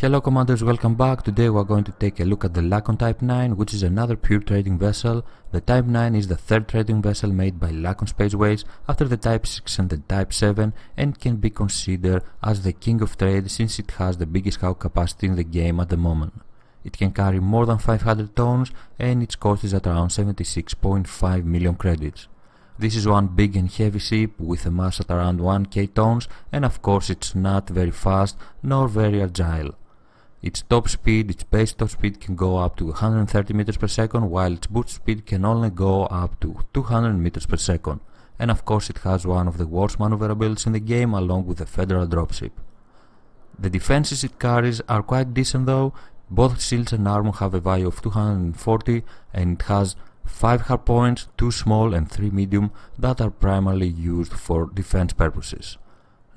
Hello commanders, welcome back. Today we are going to take a look at the Lakon Type 9, which is another pure trading vessel. The Type 9 is the third trading vessel made by Lakon Spaceways after the Type 6 and the Type 7 and can be considered as the king of trade since it has the biggest cargo capacity in the game at the moment. It can carry more than 500 tons and its cost is at around 76.5 million credits. This is one big and heavy ship with a mass at around 1k tons, and of course it's not very fast nor very agile. Its base top speed can go up to 130 meters per second, while its boost speed can only go up to 200 meters per second. And of course it has one of the worst maneuverabilities in the game along with the Federal dropship. The defenses it carries are quite decent though. Both shields and armor have a value of 240 and it has 5 hard points, 2 small and 3 medium that are primarily used for defense purposes.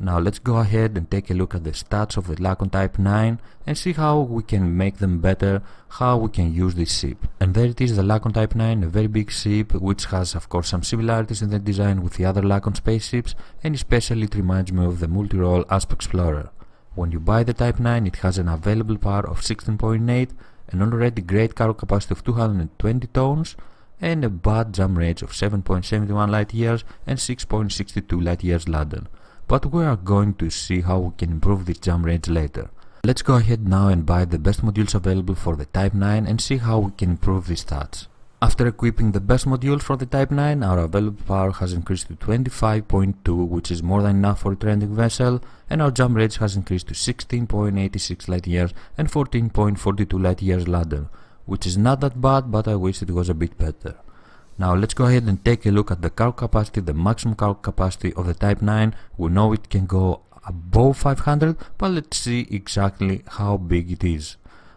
Now let's go ahead and take a look at the stats of the Lakon Type 9 and see how we can make them better, how we can use this ship. And there it is, the Lakon Type 9, a very big ship which has of course some similarities in the design with the other Lakon spaceships, and especially it reminds me of the multi-role Asp Explorer. When you buy the Type 9 it has an available power of 16.8, an already great cargo capacity of 220 tons, and a bad jump range of 7.71 light years and 6.62 light years laden. But we are going to see how we can improve this jump range later. Let's go ahead now and buy the best modules available for the Type 9 and see how we can improve these stats. After equipping the best modules for the Type 9, our available power has increased to 25.2, which is more than enough for a trending vessel, and our jump range has increased to 16.86 light years and 14.42 light years laden, which is not that bad, but I wish it was a bit better. Now let's go ahead and take a look at the cargo capacity, the maximum cargo capacity of the Type 9. We know it can go above 500, but let's see exactly how big it is.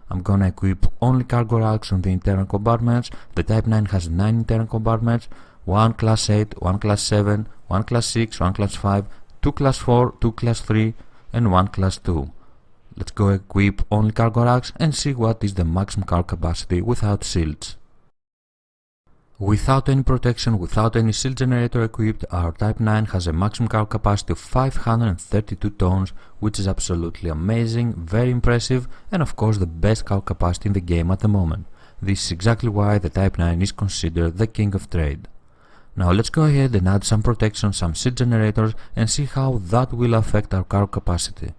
I'm gonna equip only cargo racks on the internal compartments. The Type 9 has 9 internal compartments, 1 class 8, 1 class 7, 1 class 6, 1 class 5, 2 class 4, 2 class 3 and 1 class 2. Let's go equip only cargo racks and see what is the maximum cargo capacity without shields. Without any protection, without any shield generator equipped, our Type 9 has a maximum cargo capacity of 532 tons, which is absolutely amazing, very impressive, and of course the best cargo capacity in the game at the moment. This is exactly why the Type 9 is considered the king of trade. Now let's go ahead and add some protection, some shield generators, and see how that will affect our cargo capacity.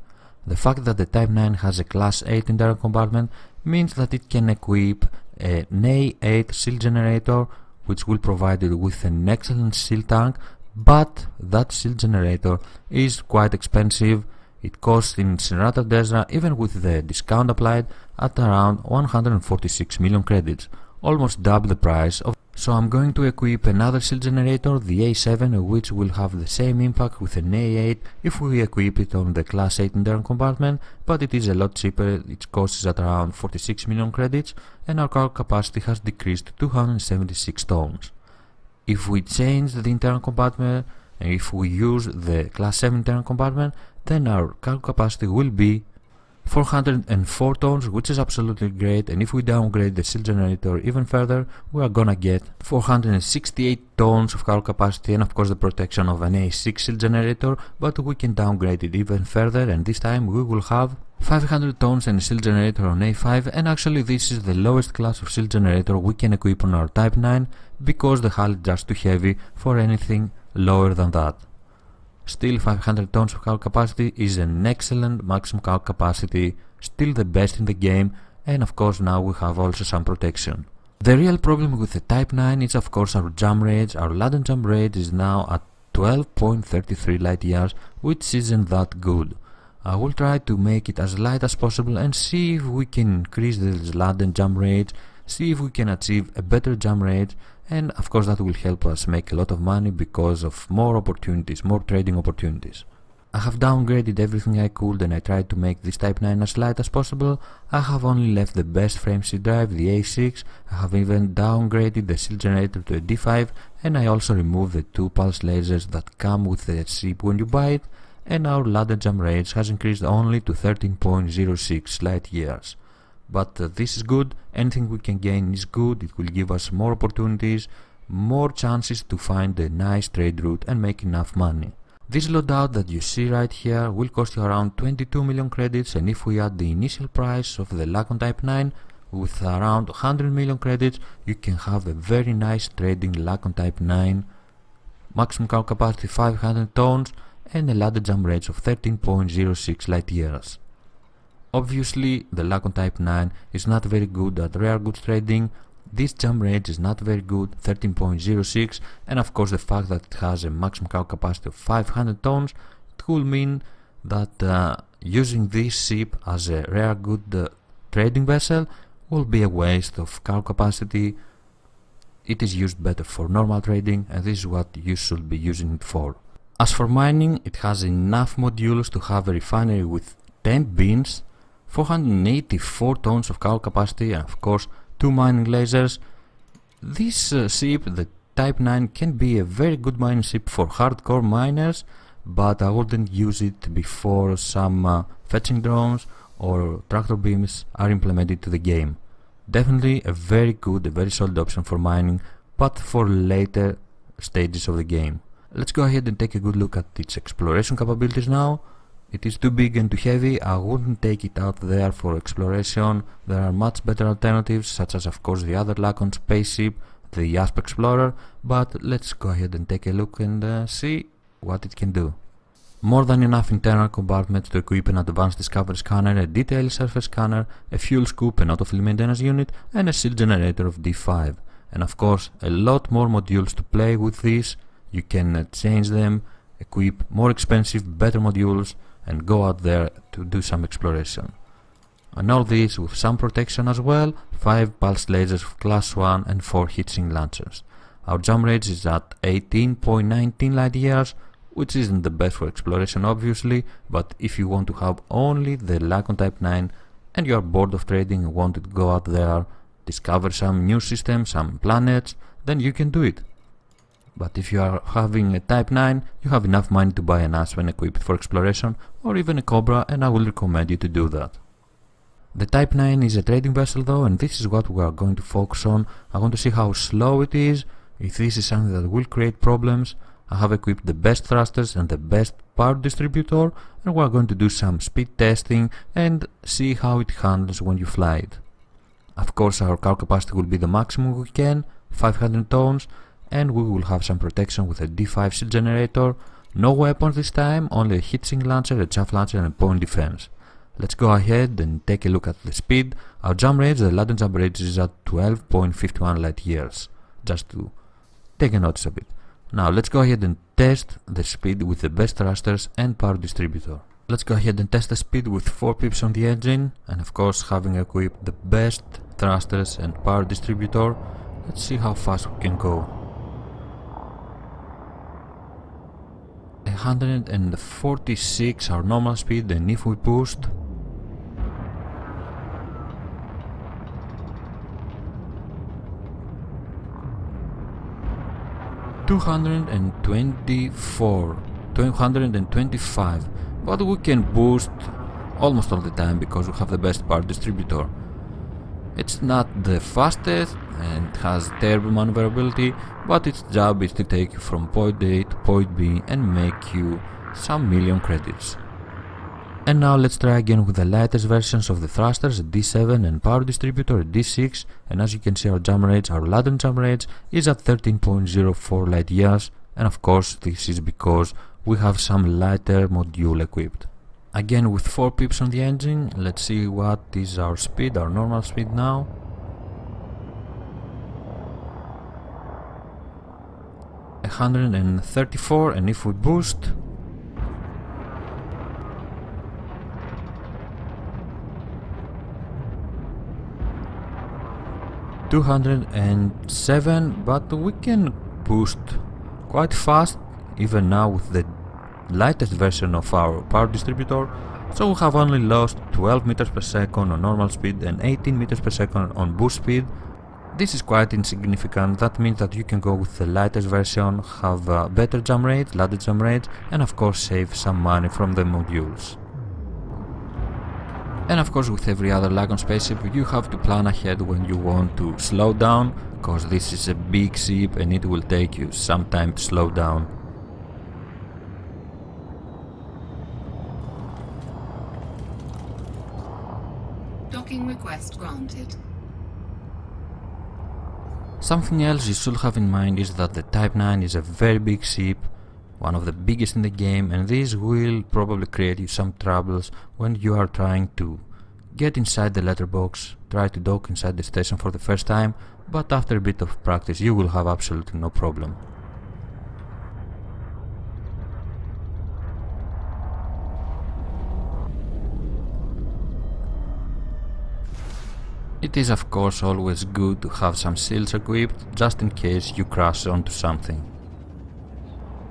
The fact that the Type 9 has a class 8 internal compartment means that it can equip an A8 shield generator, which will provide it with an excellent shield tank, but that shield generator is quite expensive. It costs in Serenata Desra, even with the discount applied, at around 146 million credits, almost double the price of. So I'm going to equip another shield generator, the A7, which will have the same impact with an A8 if we equip it on the class 8 internal compartment, but it is a lot cheaper. Its cost is at around 46 million credits and our cargo capacity has decreased to 276 tons. If we change the internal compartment and if we use the class 7 internal compartment, then our cargo capacity will be 404 tons, which is absolutely great, and if we downgrade the shield generator even further, we are gonna get 468 tons of cargo capacity and of course the protection of an A6 shield generator, but we can downgrade it even further and this time we will have 500 tons and a shield generator on A5, and actually this is the lowest class of shield generator we can equip on our Type 9 because the hull is just too heavy for anything lower than that. Still, 500 tons of cargo capacity is an excellent maximum cargo capacity, still the best in the game, and of course now we have also some protection. The real problem with the Type 9 is of course our jump range. Our laden jump range is now at 12.33 light years, which isn't that good. I will try to make it as light as possible and see if we can increase this laden jump range, see if we can achieve a better jump range, and of course that will help us make a lot of money because of more opportunities, more trading opportunities. I have downgraded everything I could and I tried to make this Type 9 as light as possible. I have only left the best frame seed drive, the A6, I have even downgraded the shield generator to a D5, and I also removed the 2 pulse lasers that come with the ship when you buy it, and our laden jump range has increased only to 13.06 light years. But this is good, anything we can gain is good, it will give us more opportunities, more chances to find a nice trade route and make enough money. This loadout that you see right here will cost you around 22 million credits, and if we add the initial price of the Lakon Type 9 with around 100 million credits, you can have a very nice trading Lakon Type 9, maximum car capacity 500 tons and a ladder jump range of 13.06 light years. Obviously, the Lakon Type 9 is not very good at rare goods trading. This jump range is not very good, 13.06, and of course the fact that it has a maximum car capacity of 500 tons, it will mean that using this ship as a rare good trading vessel will be a waste of car capacity. It is used better for normal trading, and this is what you should be using it for. As for mining, it has enough modules to have a refinery with 10 bins, 484 tons of car capacity, and of course 2 mining lasers. This ship, the Type 9, can be a very good mining ship for hardcore miners, but I wouldn't use it before some fetching drones or tractor beams are implemented to the game. Definitely a very good, a very solid option for mining, but for later stages of the game. Let's go ahead and take a good look at its exploration capabilities now. It is too big and too heavy. I wouldn't take it out there for exploration. There are much better alternatives, such as of course the other Lakon spaceship, the Asp Explorer, but let's go ahead and take a look and see what it can do. More than enough internal compartments to equip an advanced discovery scanner, a detailed surface scanner, a fuel scoop, an autofill maintenance unit, and a shield generator of D5. And of course, a lot more modules to play with this. You can change them, equip more expensive, better modules, and go out there to do some exploration. And all this with some protection as well, 5 pulse lasers of class 1 and 4 heatsink launchers. Our jump range is at 18.19 light years, which isn't the best for exploration obviously, but if you want to have only the Lakon Type 9 and you are bored of trading and want to go out there, discover some new systems, some planets, then you can do it. But if you are having a Type 9, you have enough money to buy an Aspen equipped for exploration or even a Cobra, and I will recommend you to do that. The Type 9 is a trading vessel though, and this is what we are going to focus on. I want to see how slow it is, if this is something that will create problems. I have equipped the best thrusters and the best power distributor, and we are going to do some speed testing and see how it handles when you fly it. Of course our car capacity will be the maximum we can, 500 tons, and we will have some protection with a D5 shield generator. No weapons this time, only a heatsink launcher, a chaff launcher and a point defense. Let's go ahead and take a look at the speed. Our jump range, the ladder jump range is at 12.51 light years, just to take a notice of it. Now let's go ahead and test the speed with the best thrusters and power distributor. Let's go ahead and test the speed with 4 pips on the engine, and of course having equipped the best thrusters and power distributor. Let's see how fast we can go. 146 our normal speed, and if we boost, $224, 225, but we can boost almost all the time because we have the best power distributor. It's not the fastest and it has terrible maneuverability, but its job is to take you from point A to point B and make you some million credits. And now let's try again with the lightest versions of the thrusters, a D7, and power distributor, a D6, and as you can see our jump range, our ladder jump range is at 13.04 light years, and of course this is because we have some lighter module equipped. Again with 4 pips on the engine, let's see what is our speed, our normal speed now. $134, and if we boost, $207, but we can boost quite fast even now with the lightest version of our power distributor, so we have only lost 12 meters per second on normal speed and 18 meters per second on boost speed. This is quite insignificant. That means that you can go with the lightest version, have a better jump rate, ladder jump rate, and of course save some money from the modules. And of course with every other Lakon spaceship you have to plan ahead when you want to slow down, because this is a big ship and it will take you some time to slow down. Docking request granted. Something else you should have in mind is that the Type 9 is a very big ship, one of the biggest in the game, and this will probably create you some troubles when you are trying to get inside the letterbox, try to dock inside the station for the first time, but after a bit of practice you will have absolutely no problem. It is of course always good to have some shields equipped just in case you crash onto something.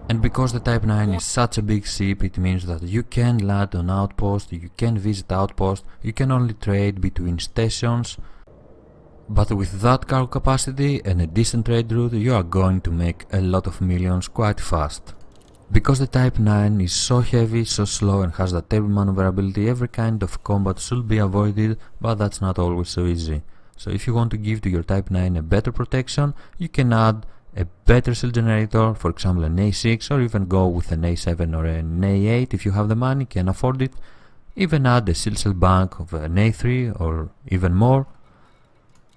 And because the Type 9 is such a big ship, it means that you can land on outpost, you can visit outpost, you can only trade between stations, but with that cargo capacity and a decent trade route you are going to make a lot of millions quite fast. Because the Type 9 is so heavy, so slow and has that terrible maneuverability, every kind of combat should be avoided, but that's not always so easy. So if you want to give to your Type 9 a better protection, you can add a better shield generator, for example an A6, or even go with an A7 or an A8 if you have the money, can afford it. Even add a shield cell bank of an A3 or even more.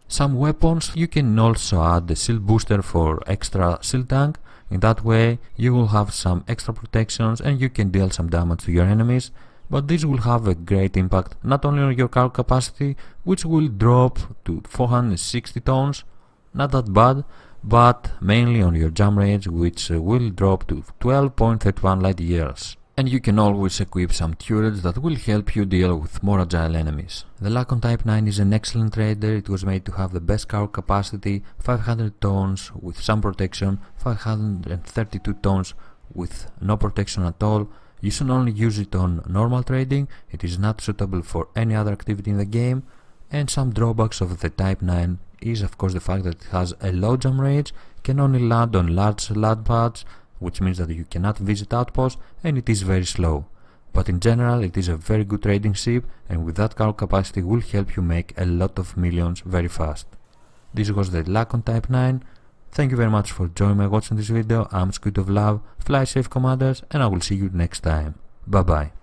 Some weapons, you can also add a shield booster for extra shield tank. In that way you will have some extra protections and you can deal some damage to your enemies, but this will have a great impact not only on your cargo capacity, which will drop to 460 tons, not that bad, but mainly on your jump range, which will drop to 12.31 light years. And you can always equip some turrets that will help you deal with more agile enemies. The Lakon Type 9 is an excellent raider. It was made to have the best cargo capacity, 500 tons with some protection, 532 tons with no protection at all. You should only use it on normal trading, it is not suitable for any other activity in the game. And some drawbacks of the Type 9 is of course the fact that it has a low jump range, can only land on large land pads, which means that you cannot visit outposts, and it is very slow. But in general it is a very good trading ship, and with that cargo capacity will help you make a lot of millions very fast. This was the Lakon Type 9. Thank you very much for joining me watching this video. I'm Squid of Love, fly safe commanders, and I will see you next time. Bye bye.